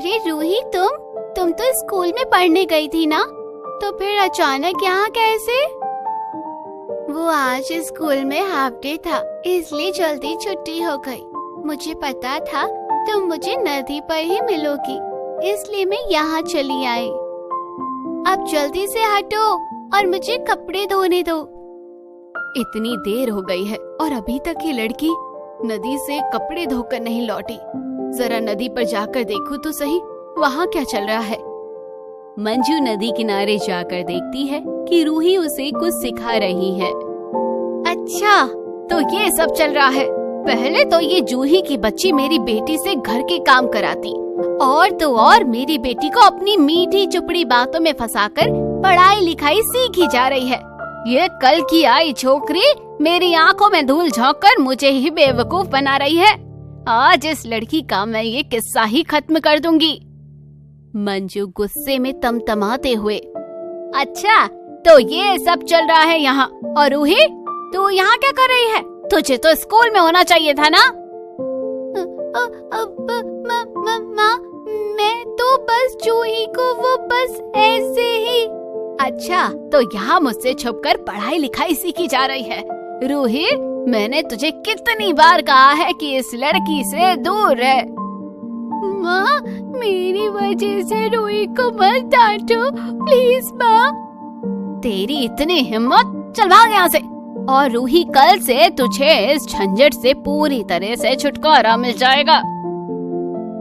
अरे रूही, तुम तो स्कूल में पढ़ने गई थी ना, तो फिर अचानक यहाँ कैसे? वो आज स्कूल में हाफ डे था, इसलिए जल्दी छुट्टी हो गई। मुझे पता था तुम मुझे नदी पर ही मिलोगी, इसलिए मैं यहाँ चली आई। अब जल्दी से हटो और मुझे कपड़े धोने दो। इतनी देर हो गई है और अभी तक ये लड़की नदी से कपड़े धोकर नहीं लौटी। जरा नदी पर जाकर देखूं तो सही, वहाँ क्या चल रहा है। मंजू नदी किनारे जाकर देखती है कि रूही उसे कुछ सिखा रही है। अच्छा, तो ये सब चल रहा है। पहले तो ये जूही की बच्ची मेरी बेटी से घर के काम कराती, और तो और मेरी बेटी को अपनी मीठी चुपड़ी बातों में फंसाकर पढ़ाई लिखाई सीखी जा रही है। ये कल की आई छोकरी मेरी आंखों में धूल झोंककर मुझे ही बेवकूफ बना रही है। आज इस लड़की का मैं ये किस्सा ही खत्म कर दूंगी। मंजू गुस्से में तमतमाते हुए, अच्छा तो ये सब चल रहा है यहाँ, और रूही तू यहाँ क्या कर रही है? तुझे तो स्कूल में होना चाहिए था ना। मैं तो बस जूही को वो बस ऐसे ही। अच्छा, तो यहाँ मुझसे छुपकर पढ़ाई लिखाई सीखी जा रही है। रूही, मैंने तुझे कितनी बार कहा है कि इस लड़की से दूर रह। माँ, मेरी वजह से रूही को मत डांटो प्लीज माँ। तेरी इतनी हिम्मत, चल भाग यहाँ से। और रूही, कल से तुझे इस झंझट से पूरी तरह से छुटकारा मिल जाएगा।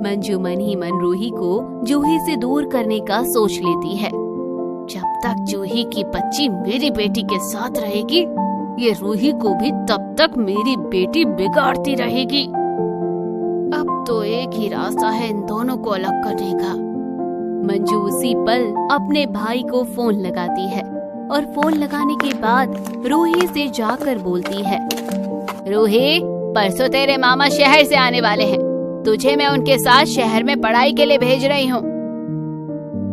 मंजू मन ही मन रूही को जूही से दूर करने का सोच लेती है। जब तक जूही की बच्ची मेरी बेटी के साथ रहेगी, ये रूही को भी तब तक मेरी बेटी बिगाड़ती रहेगी। अब तो एक ही रास्ता है इन दोनों को अलग करने का। मंजू उसी पल अपने भाई को फोन लगाती है और फोन लगाने के बाद रूही से जाकर बोलती है, रूही, परसों तेरे मामा शहर से आने वाले हैं। तुझे मैं उनके साथ शहर में पढ़ाई के लिए भेज रही हूँ।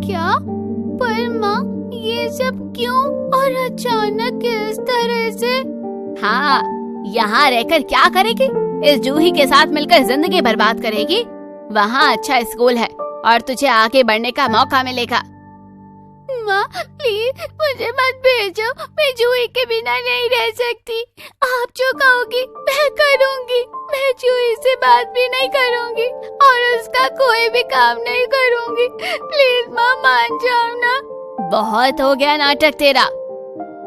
क्या? पर माँ, ये सब क्यों और अचानक इस तरह से? हाँ, यहाँ रहकर क्या करेगी? इस जूही के साथ मिलकर जिंदगी बर्बाद करेगी। वहाँ अच्छा स्कूल है और तुझे आगे बढ़ने का मौका मिलेगा। माँ प्लीज मुझे मत भेजो, मैं जूही के बिना नहीं रह सकती। आप जो कहोगी मैं करूँगी। मैं जूही से बात भी नहीं करूँगी और उसका कोई भी काम नहीं करूँगी। प्लीज माँ, मान जाओ ना। बहुत हो गया नाटक तेरा।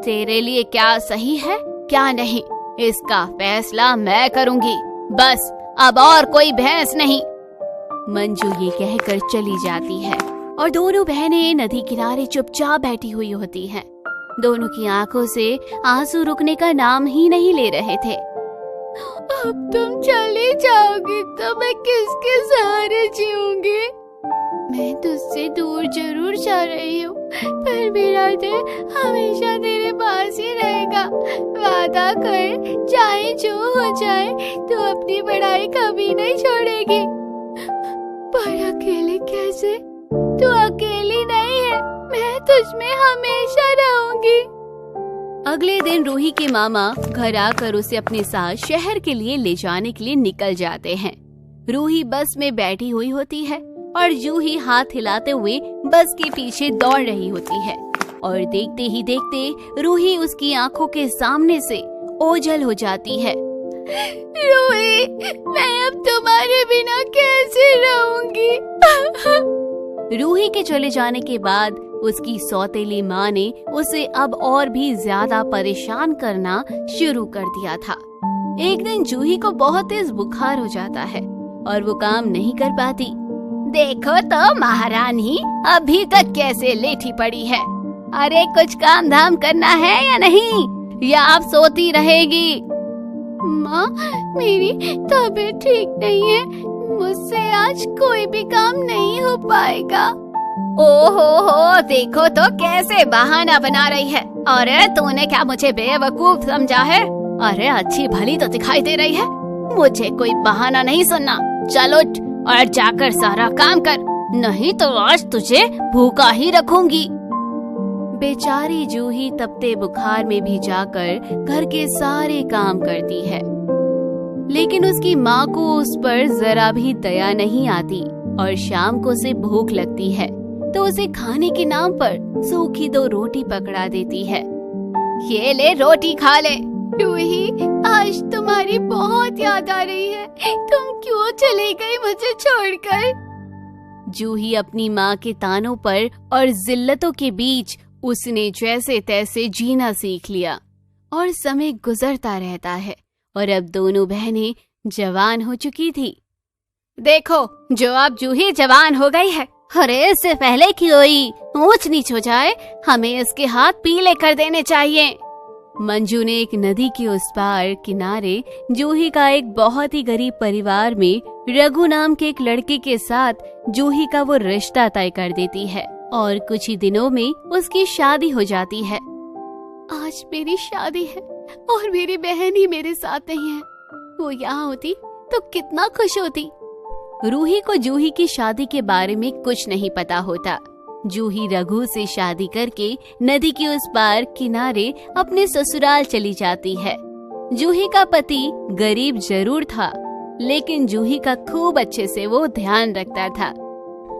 तेरे लिए क्या सही है क्या नहीं, इसका फैसला मैं करूँगी। बस अब और कोई बहस नहीं। मंजू ये कहकर चली जाती है और दोनों बहनें नदी किनारे चुपचाप बैठी हुई होती हैं। दोनों की आंखों से आंसू रुकने का नाम ही नहीं ले रहे थे। अब तुम चली जाओगी तो मैं किसके सहारे जीऊंगी? मैं तुझसे दूर जरूर जा रही हूँ, पर मेरा दिल हमेशा तेरे पास ही रहेगा। वादा कर, चाहे जो हो जाए तू अपनी पढ़ाई कभी नहीं छोड़ेगी। पर अकेले कैसे? तू अकेली नहीं है, मैं तुझ में हमेशा रहूंगी। अगले दिन रूही के मामा घर आकर उसे अपने साथ शहर के लिए ले जाने के लिए निकल जाते हैं। रूही बस में बैठी हुई होती है और जूही हाथ हिलाते हुए बस के पीछे दौड़ रही होती है, और देखते ही देखते रूही उसकी आंखों के सामने से ओझल हो जाती है। रूही, मैं अब तुम्हारे बिना कैसे रहूंगी? रूही के चले जाने के बाद उसकी सौतेली माँ ने उसे अब और भी ज्यादा परेशान करना शुरू कर दिया था। एक दिन जूही को बहुत तेज बुखार हो जाता है और वो काम नहीं कर पाती। देखो तो महारानी अभी तक कैसे लेटी पड़ी है। अरे कुछ काम धाम करना है या नहीं, या आप सोती रहेगी? माँ, मेरी तबीयत ठीक नहीं है, मुझसे आज कोई भी काम नहीं हो पाएगा। ओहो, देखो तो कैसे बहाना बना रही है। अरे तूने क्या मुझे बेवकूफ समझा है? अरे अच्छी भली तो दिखाई दे रही है। मुझे कोई बहाना नहीं सुनना। चल उठ और जाकर सारा काम कर, नहीं तो आज तुझे भूखा ही रखूंगी। बेचारी जूही तपते बुखार में भी जाकर घर के सारे काम करती है, लेकिन उसकी माँ को उस पर जरा भी दया नहीं आती और शाम को उसे भूख लगती है तो उसे खाने के नाम पर सूखी 2 रोटी पकड़ा देती है। ये ले रोटी खा ले। रूही, आज तुम्हारी बहुत याद आ रही है, तुम क्यों चले गए मुझे छोड़कर? जूही अपनी माँ के तानों पर और जिल्लतों के बीच उसने जैसे तैसे जीना सीख लिया और समय गुजरता रहता है और अब दोनों बहनें जवान हो चुकी थी। देखो, जो अब जूही जवान हो गई है, अरे इससे पहले कि कोई ऊंच नीच हो जाए, हमें इसके हाथ पीले कर देने चाहिए। मंजू ने एक नदी के उस पार किनारे जूही का एक बहुत ही गरीब परिवार में रघु नाम के एक लड़के के साथ जूही का वो रिश्ता तय कर देती है और कुछ ही दिनों में उसकी शादी हो जाती है। आज मेरी शादी है और मेरी बहन ही मेरे साथ नहीं है। वो यहाँ होती तो कितना खुश होती। रूही को जूही की शादी के बारे में कुछ नहीं पता होता। जूही रघु से शादी करके नदी के उस पार किनारे अपने ससुराल चली जाती है। जूही का पति गरीब जरूर था, लेकिन जूही का खूब अच्छे से वो ध्यान रखता था।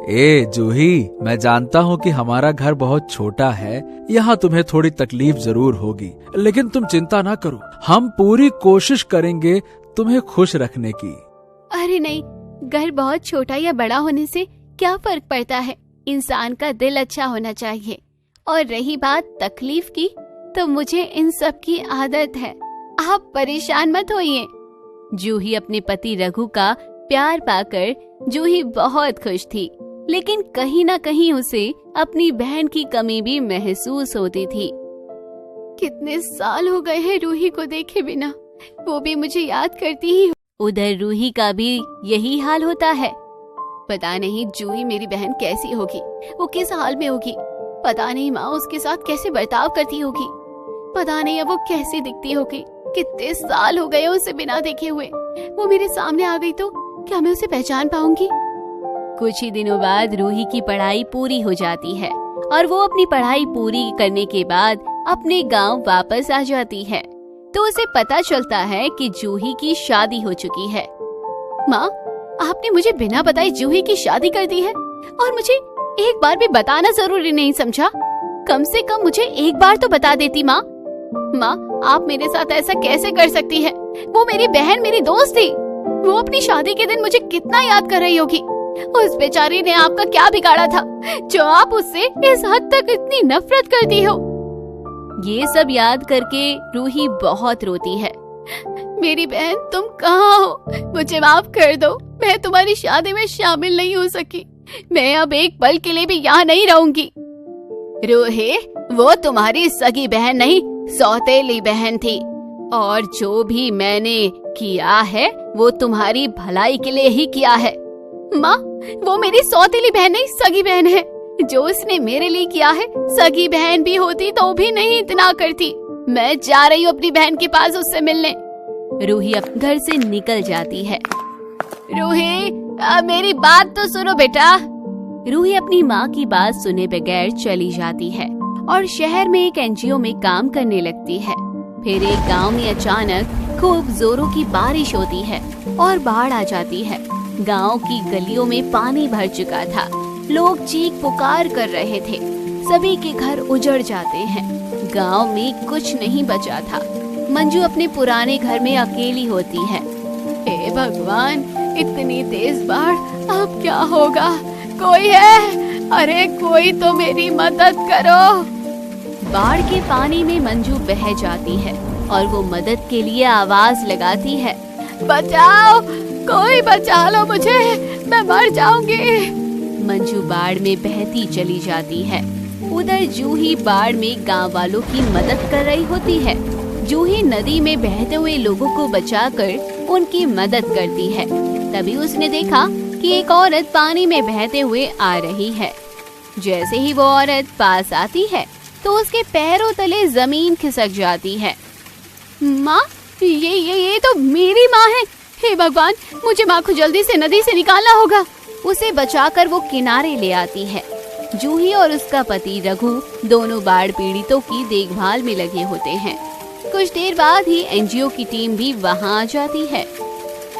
ए जूही, मैं जानता हूँ कि हमारा घर बहुत छोटा है, यहाँ तुम्हें थोड़ी तकलीफ जरूर होगी, लेकिन तुम चिंता ना करो, हम पूरी कोशिश करेंगे तुम्हें खुश रखने की। अरे नहीं, घर बहुत छोटा या बड़ा होने से क्या फर्क पड़ता है, इंसान का दिल अच्छा होना चाहिए। और रही बात तकलीफ की, तो मुझे इन सब की आदत है, आप परेशान मत होइए। जूही अपने पति रघु का प्यार पाकर जूही बहुत खुश थी, लेकिन कहीं ना कहीं उसे अपनी बहन की कमी भी महसूस होती थी। कितने साल हो गए हैं रूही को देखे बिना, वो भी मुझे याद करती ही। उधर रूही का भी यही हाल होता है। पता नहीं जूही मेरी बहन कैसी होगी, वो किस हाल में होगी, पता नहीं माँ उसके साथ कैसे बर्ताव करती होगी, पता नहीं अब वो कैसी दिखती होगी। कितने साल हो गए उसे बिना देखे हुए, वो मेरे सामने आ गई तो क्या मैं उसे पहचान पाऊंगी? कुछ ही दिनों बाद रूही की पढ़ाई पूरी हो जाती है और वो अपनी पढ़ाई पूरी करने के बाद अपने गांव वापस आ जाती है। तो उसे पता चलता है कि जूही की शादी हो चुकी है। माँ, आपने मुझे बिना बताए जूही की शादी कर दी है और मुझे एक बार भी बताना जरूरी नहीं समझा? कम से कम मुझे एक बार तो बता देती माँ। माँ, आप मेरे साथ ऐसा कैसे कर सकती है? वो मेरी बहन, मेरी दोस्त थी। वो अपनी शादी के दिन मुझे कितना याद कर रही होगी। उस बेचारी ने आपका क्या बिगाड़ा था जो आप उससे इस हद तक इतनी नफरत करती हो? ये सब याद करके रूही बहुत रोती है। मेरी बहन, तुम कहाँ हो? मुझे माफ कर दो, मैं तुम्हारी शादी में शामिल नहीं हो सकी। मैं अब एक पल के लिए भी यहाँ नहीं रहूंगी। रूही, वो तुम्हारी सगी बहन नहीं, सौतेली बहन थी, और जो भी मैंने किया है वो तुम्हारी भलाई के लिए ही किया है। माँ, वो मेरी सौतेली बहन नहीं, सगी बहन है। जो उसने मेरे लिए किया है, सगी बहन भी होती तो भी नहीं इतना करती। मैं जा रही हूँ अपनी बहन के पास उससे मिलने। रूही अपने घर से निकल जाती है। रूही, मेरी बात तो सुनो बेटा। रूही अपनी माँ की बात सुने बगैर चली जाती है और शहर में एक एनजीओ में काम करने लगती है। फिर एक गांव में अचानक खूब जोरों की बारिश होती है और बाढ़ आ जाती है। गांव की गलियों में पानी भर चुका था, लोग चीख पुकार कर रहे थे, सभी के घर उजड़ जाते हैं, गांव में कुछ नहीं बचा था। मंजू अपने पुराने घर में अकेली होती है। हे भगवान, इतनी तेज बाढ़, अब क्या होगा? कोई है? अरे कोई तो मेरी मदद करो। बाढ़ के पानी में मंजू बह जाती है और वो मदद के लिए आवाज लगाती है, बचाओ, कोई बचा लो मुझे, मैं मर जाऊंगी। मंजू बाढ़ में बहती चली जाती है। उधर जूही बाढ़ में गांव वालों की मदद कर रही होती है। जूही नदी में बहते हुए लोगों को बचाकर उनकी मदद करती है। तभी उसने देखा कि एक औरत पानी में बहते हुए आ रही है। जैसे ही वो औरत पास आती है तो उसके पैरों तले जमीन खिसक जाती है। माँ, ये तो मेरी माँ है। हे भगवान, मुझे माँ को जल्दी से नदी से निकालना होगा। उसे बचाकर वो किनारे ले आती है। जूही और उसका पति रघु दोनों बाढ़ पीड़ितों की देखभाल में लगे होते हैं। कुछ देर बाद ही एनजीओ की टीम भी वहाँ आ जाती है।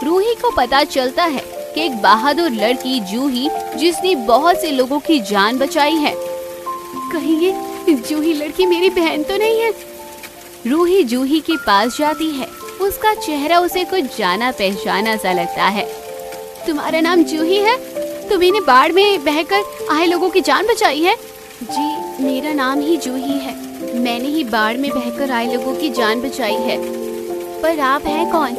रूही को पता चलता है कि एक बहादुर लड़की जूही, जिसने बहुत से लोगों की जान बचाई है। कहीं ये जूही लड़की मेरी बहन तो नहीं है? रूही जूही के पास जाती है। उसका चेहरा उसे कुछ जाना पहचाना सा लगता है। तुम्हारा नाम जूही है? तुमने बाढ़ में बहकर आए लोगों की जान बचाई है? जी, मेरा नाम ही जूही है। मैंने ही बाढ़ में बहकर आए लोगों की जान बचाई है। पर आप हैं कौन?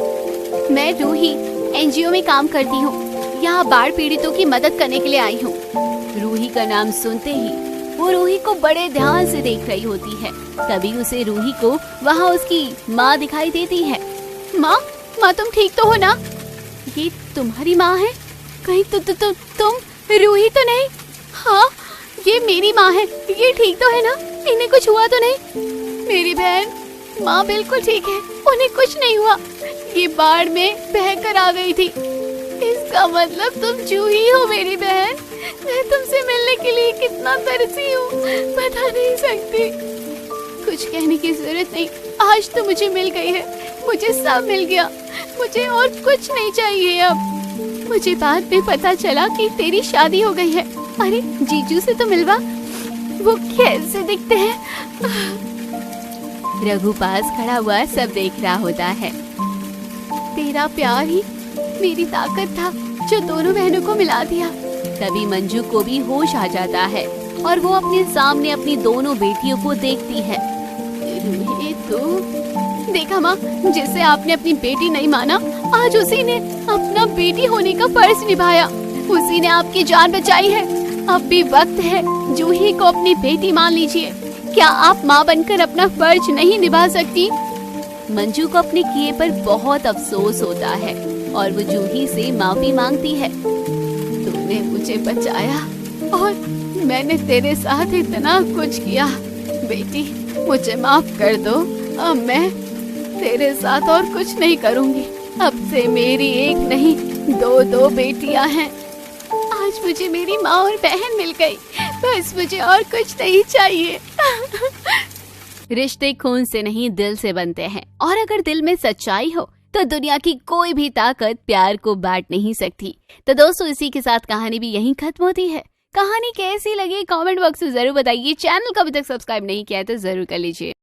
मैं रूही एनजीओ में काम करती हूँ। यहाँ बाढ़ पीड़ितों की मदद करने के लिए आई हूँ। रूही का नाम सुनते ही वो रूही को बड़े ध्यान से देख रही होती है। तभी उसे रूही को वहाँ उसकी माँ दिखाई देती है। माँ, तुम ठीक तो हो ना? ये तुम्हारी माँ है? कहीं तुम रूही तो नहीं? हाँ, ये मेरी माँ है। ये ठीक तो है ना? इन्हें कुछ हुआ तो नहीं? मेरी बहन, माँ बिल्कुल ठीक है, उन्हें कुछ नहीं हुआ। ये बाढ़ में बहकर आ गई थी। इसका मतलब तुम जूही हो मेरी बहन। मैं तुमसे मिलने के लिए कितना तरसी हूँ, बता नहीं सकती। कुछ कहने की जरूरत नहीं, आज तो मुझे मिल गई है। मुझे सब मिल गया, मुझे और कुछ नहीं चाहिए अब। मुझे बाद में पता चला कि तेरी शादी हो गई है। अरे जीजू से तो मिलवा, वो कैसे दिखते हैं? रघु पास खड़ा हुआ सब देख रहा होता है। तेरा प्यार ही मेरी ताकत था जो दोनों बहनों को मिला दिया। तभी मंजू को भी होश आ जाता है और वो अपने सामने अपनी दोनों बेटियों को देखती है। तो देखा माँ, जिसे आपने अपनी बेटी नहीं माना, आज उसी ने अपना बेटी होने का फर्ज निभाया। उसी ने आपकी जान बचाई है। अब भी वक्त है, जूही को अपनी बेटी मान लीजिए। क्या आप माँ बनकर अपना फर्ज नहीं निभा सकती? मंजू को अपने किए पर बहुत अफसोस होता है और वो जूही से माफी मांगती है। तुमने मुझे बचाया और मैंने तेरे साथ इतना कुछ किया। बेटी, मुझे माफ कर दो। अब मैं तेरे साथ और कुछ नहीं करूँगी। अब से मेरी एक नहीं, दो बेटियां हैं। आज मुझे मेरी माँ और बहन मिल गई, बस मुझे और कुछ नहीं चाहिए। रिश्ते खून से नहीं, दिल से बनते हैं, और अगर दिल में सच्चाई हो तो दुनिया की कोई भी ताकत प्यार को बांट नहीं सकती। तो दोस्तों, इसी के साथ कहानी भी यहीं खत्म होती है। कहानी कैसी लगी कमेंट बॉक्स में जरूर बताइए। चैनल को अभी तक सब्सक्राइब नहीं किया है तो जरूर कर लीजिए।